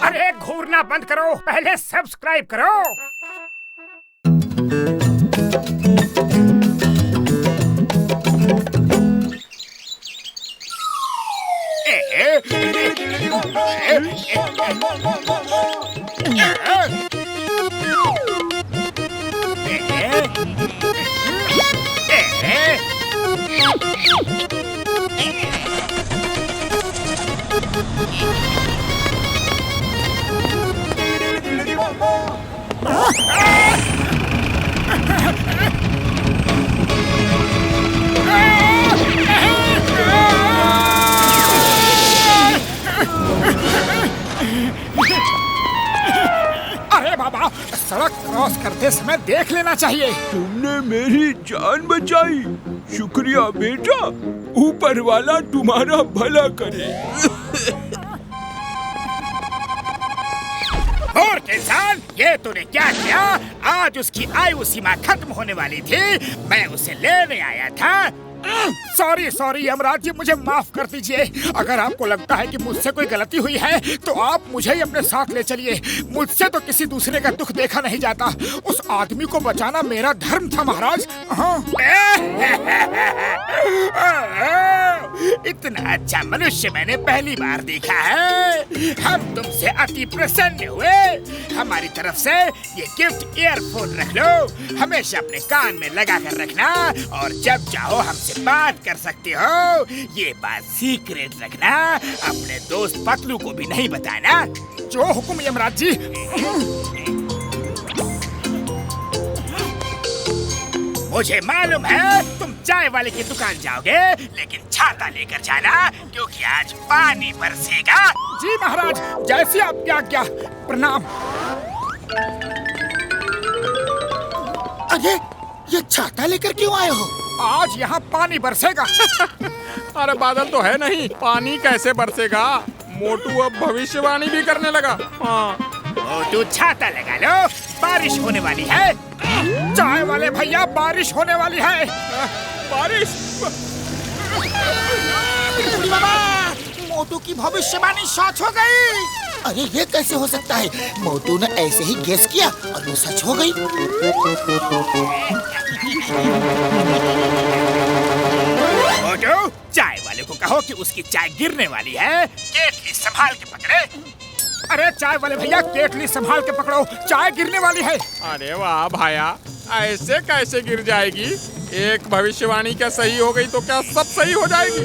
अरे घूरना बंद करो, पहले सब्सक्राइब करो। अरे बाबा, सड़क क्रॉस करते समय देख लेना चाहिए। तुमने मेरी जान बचाई, शुक्रिया बेटा। ऊपर वाला तुम्हारा भला करे। और किसान, ये तूने क्या किया? आज उसकी आयु सीमा खत्म होने वाली थी, मैं उसे लेने आया था। सॉरी यमराज जी, मुझे माफ कर दीजिए। अगर आपको लगता है कि मुझसे कोई गलती हुई है तो आप मुझे ही अपने साथ ले चलिए। मुझसे तो किसी दूसरे का दुख देखा नहीं जाता। उस आदमी को बचाना मेरा धर्म था महाराज। इतना अच्छा मनुष्य मैंने पहली बार देखा है। हम तुमसे अति प्रसन्न हुए। हमारी तरफ से ये गिफ्ट ईयरफोन रख लो, हमेशा अपने कान में लगा कर रखना, और जब चाहो हमसे बात कर सकते हो। ये बात सीक्रेट रखना, अपने दोस्त पतलू को भी नहीं बताना। जो हुकुम यमराज जी। मुझे मालूम है तुम चाय वाले की दुकान जाओगे, लेकिन छाता लेकर जाना, क्योंकि आज पानी बरसेगा। जी महाराज, जैसी आपकी आज्ञा। प्रणाम। अरे, ये छाता लेकर क्यों आए हो? आज यहाँ पानी बरसेगा। अरे बादल तो है नहीं, पानी कैसे बरसेगा? मोटू अब भविष्यवाणी भी करने लगा। हाँ। मोटू छाता लगा लो, बारिश होने वाली है। चाय वाले भैया, बारिश होने वाली है। बारिश? बाबा, मोटू की भविष्यवाणी सच हो गई। अरे ये कैसे हो सकता है? मोटू ने ऐसे ही गेस किया और वो सच हो गई। मोटू, चाय वाले को कहो कि उसकी चाय गिरने वाली है, केतली संभाल के पकड़े। अरे चाय वाले भैया, केतली संभाल के पकड़ो, चाय गिरने वाली है। अरे वाह भाया, ऐसे कैसे गिर जाएगी? एक भविष्यवाणी क्या सही हो गई तो क्या सब सही हो जाएगी?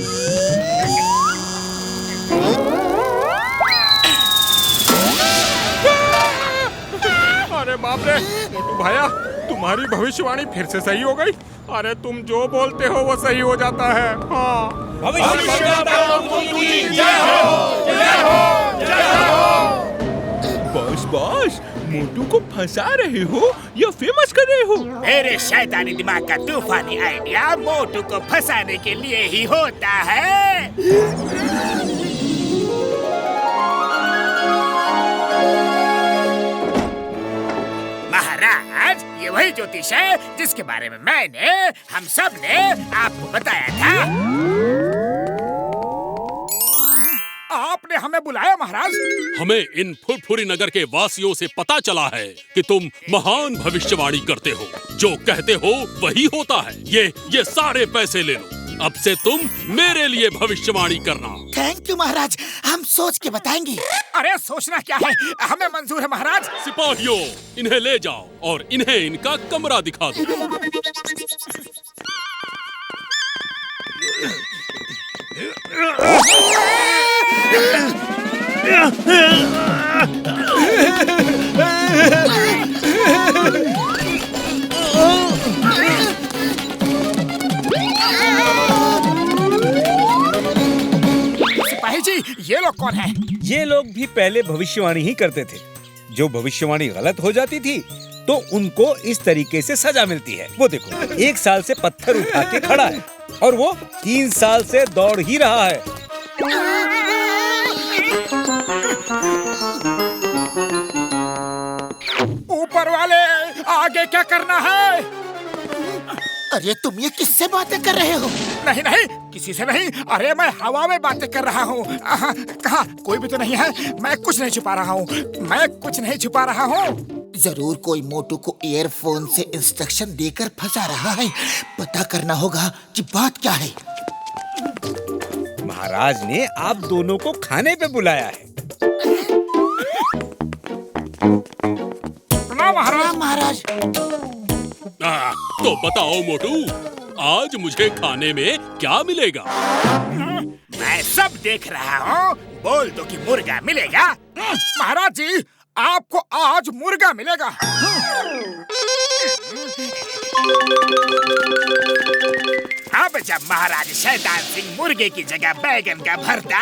अरे बाप रे, मोटू भाया, तुम्हारी भविष्यवाणी फिर से सही हो गई। अरे तुम जो बोलते हो वो सही हो जाता है। हाँ। बॉस, मोटू को फंसा रहे हो या फेमस कर रहे हो? मेरे शैतानी दिमाग का तूफानी आइडिया मोटू को फंसाने के लिए ही होता है। महाराज, ये वही ज्योतिष है जिसके बारे में मैंने, हम सब ने आपको बताया था। आपने हमें बुलाया महाराज? हमें इन फुरफुरी नगर के वासियों से पता चला है कि तुम महान भविष्यवाणी करते हो। जो कहते हो वही होता है। ये सारे पैसे ले लो। अब से तुम मेरे लिए भविष्यवाणी करना। थैंक यू महाराज, हम सोच के बताएंगे। अरे सोचना क्या है, हमें मंजूर है महाराज। सिपाहियों, इन्हें ले जाओ और इन्हें इनका कमरा दिखा दो। सिपाही जी, ये लोग कौन हैं? ये लोग भी पहले भविष्यवाणी ही करते थे। जो भविष्यवाणी गलत हो जाती थी तो उनको इस तरीके से सजा मिलती है। वो देखो, 1 साल से पत्थर उठा के खड़ा है और वो 3 साल से दौड़ ही रहा है। ऊपर वाले, आगे क्या करना है? अरे तुम ये किससे बातें कर रहे हो? नहीं नहीं, किसी से नहीं। अरे मैं हवा में बातें कर रहा हूँ। कहाँ? कोई भी तो नहीं है। मैं कुछ नहीं छुपा रहा हूँ। मैं कुछ नहीं छुपा रहा हूँ। जरूर कोई मोटू को ईयरफोन से इंस्ट्रक्शन देकर फंसा रहा है। पता करना होगा कि बात क्या है। महाराज ने आप दोनों को खाने पे बुलाया है। महाराज। महाराज तो बताओ मोटू, आज मुझे खाने में क्या मिलेगा? मैं सब देख रहा हूँ। बोल दो कि मुर्गा मिलेगा। महाराज जी, आपको आज मुर्गा मिलेगा। अब जब महाराज शैतान सिंह मुर्गे की जगह बैगन का भरता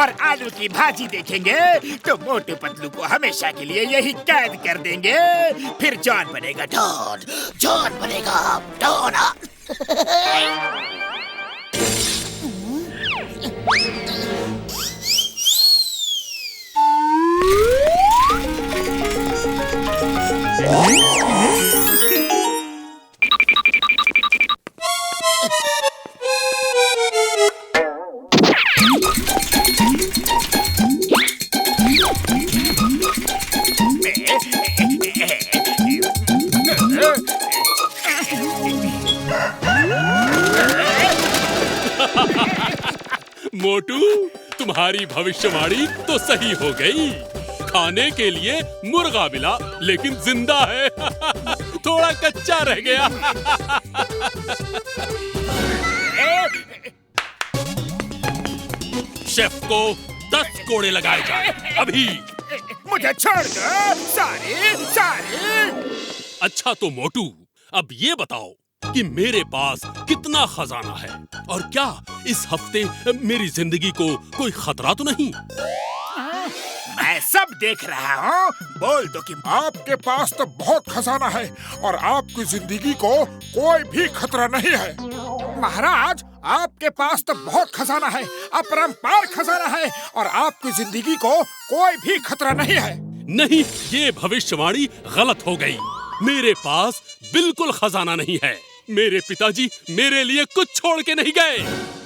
और आलू की भाजी देखेंगे तो मोटू पतलू को हमेशा के लिए यही कैद कर देंगे। फिर जॉन बनेगा डॉन। जॉन बनेगा डॉन। मोटू, तुम्हारी भविष्यवाणी तो सही हो गई। खाने के लिए मुर्गा मिला, लेकिन जिंदा है। थोड़ा कच्चा रह गया। शेफ को 10 कोड़े लगाए जाए अभी। मुझे छोड़ दो। सारी। अच्छा तो मोटू, अब ये बताओ कि मेरे पास कितना खजाना है और क्या इस हफ्ते मेरी जिंदगी को कोई खतरा तो नहीं? मैं सब देख रहा हूँ। बोल दो कि आपके पास तो बहुत खजाना है और आपकी जिंदगी को कोई भी खतरा नहीं है। महाराज, आपके पास तो बहुत खजाना है, अपरंपार खजाना है और आपकी जिंदगी को कोई भी खतरा नहीं है। नहीं, ये भविष्यवाणी गलत हो गई। मेरे पास बिल्कुल खजाना नहीं है। मेरे पिताजी मेरे लिए कुछ छोड़ के नहीं गए।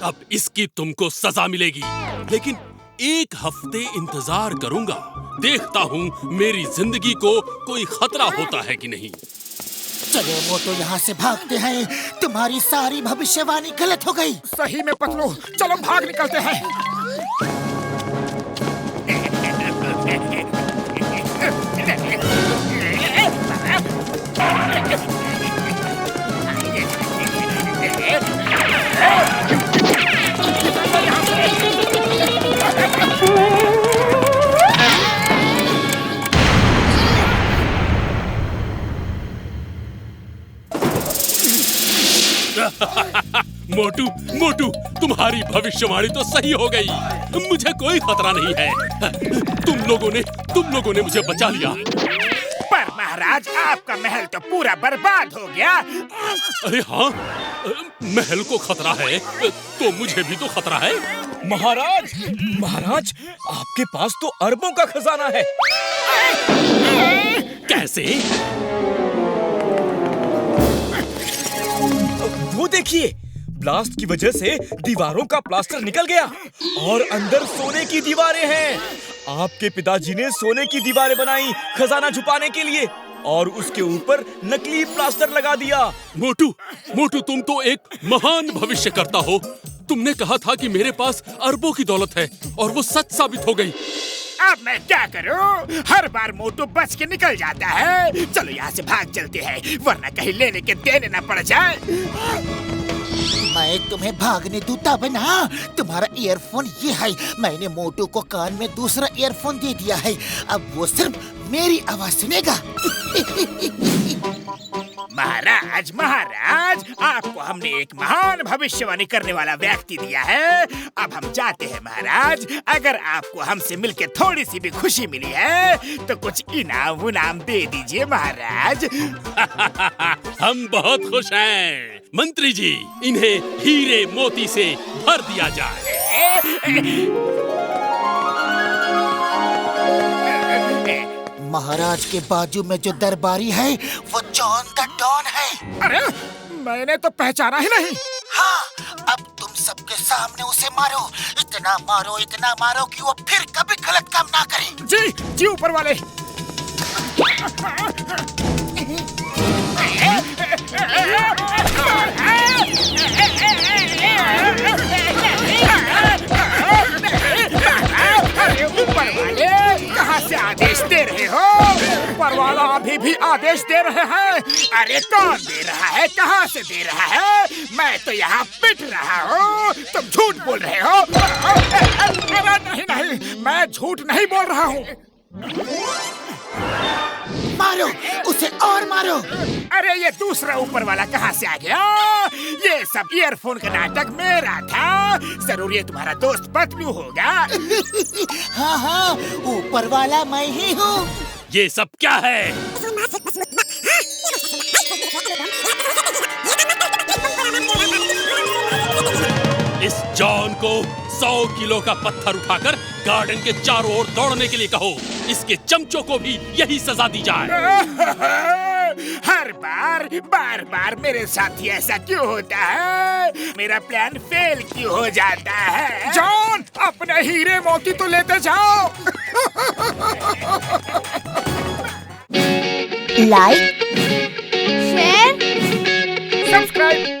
अब इसकी तुमको सजा मिलेगी, लेकिन 1 हफ्ते इंतजार करूंगा। देखता हूँ मेरी जिंदगी को कोई खतरा होता है कि नहीं। चलो मोटू, यहाँ से भागते हैं। तुम्हारी सारी भविष्यवाणी गलत हो गई। सही में पतलू, चलो भाग निकलते हैं। मोटू, मोटू, तुम्हारी भविष्यवाणी तो सही हो गई। मुझे कोई खतरा नहीं है। तुम लोगों ने मुझे बचा लिया। पर महाराज, आपका महल तो पूरा बर्बाद हो गया। अरे हाँ, महल को खतरा है तो मुझे भी तो खतरा है। महाराज, आपके पास तो अरबों का खजाना है। कैसे? वो देखिए, ब्लास्ट की वजह से दीवारों का प्लास्टर निकल गया और अंदर सोने की दीवारें हैं। आपके पिताजी ने सोने की दीवारें बनाई खजाना छुपाने के लिए और उसके ऊपर नकली प्लास्टर लगा दिया। मोटू, तुम तो एक महान भविष्यकर्ता हो। तुमने कहा था कि मेरे पास अरबों की दौलत है और वो सच साबित हो गई। अब मैं क्या करूं? हर बार मोटू बच के निकल जाता है। चलो यहाँ से भाग चलते हैं, वरना कहीं लेने के देने न पड़ जाए। मैं तुम्हें भागने दूँ तब ना। तुम्हारा ईयरफोन ये है। मैंने मोटू को कान में दूसरा ईयरफोन दे दिया है। अब वो सिर्फ मेरी आवाज सुनेगा। महाराज, आपको हमने एक महान भविष्यवाणी करने वाला व्यक्ति दिया है। अब हम जाते हैं महाराज। अगर आपको हमसे मिलके थोड़ी सी भी खुशी मिली है तो कुछ इनाम दे दीजिए महाराज। हम बहुत खुश हैं। मंत्री जी, इन्हें हीरे मोती से भर दिया जाए। महाराज के बाजू में जो दरबारी है वो जॉन द डॉन है। अरे मैंने तो पहचाना ही नहीं। हाँ, अब तुम सबके सामने उसे मारो, इतना मारो कि वो फिर कभी गलत काम ना करे। जी जी ऊपर वाले। अरे ऊपर वाले, कहाँ से आदेश दे रहे हो? ऊपर वाला अभी भी आदेश दे रहे हैं। अरे कौन दे रहा है, कहाँ से दे रहा है? मैं तो यहाँ पिट रहा हूँ, तुम झूठ बोल रहे हो। अरे नहीं नहीं, मैं झूठ नहीं बोल रहा हूँ। मारो उसे और मारो। अरे ये दूसरा ऊपर वाला कहाँ से आ गया? ये सब ईयरफोन का नाटक मेरा था। जरूर ये तुम्हारा दोस्त बतलू होगा। हाँ हाँ, ऊपर वाला मैं ही हूँ। ये सब क्या है? इस जॉन को 100 किलो का पत्थर उठाकर गार्डन के चारों ओर दौड़ने के लिए कहो। इसके चमचों को भी यही सजा दी जाए। हर बार मेरे साथ ही ऐसा क्यों होता है? मेरा प्लान फेल क्यों हो जाता है? जॉन, अपने हीरे मोती तो लेते जाओ। Like, share, subscribe.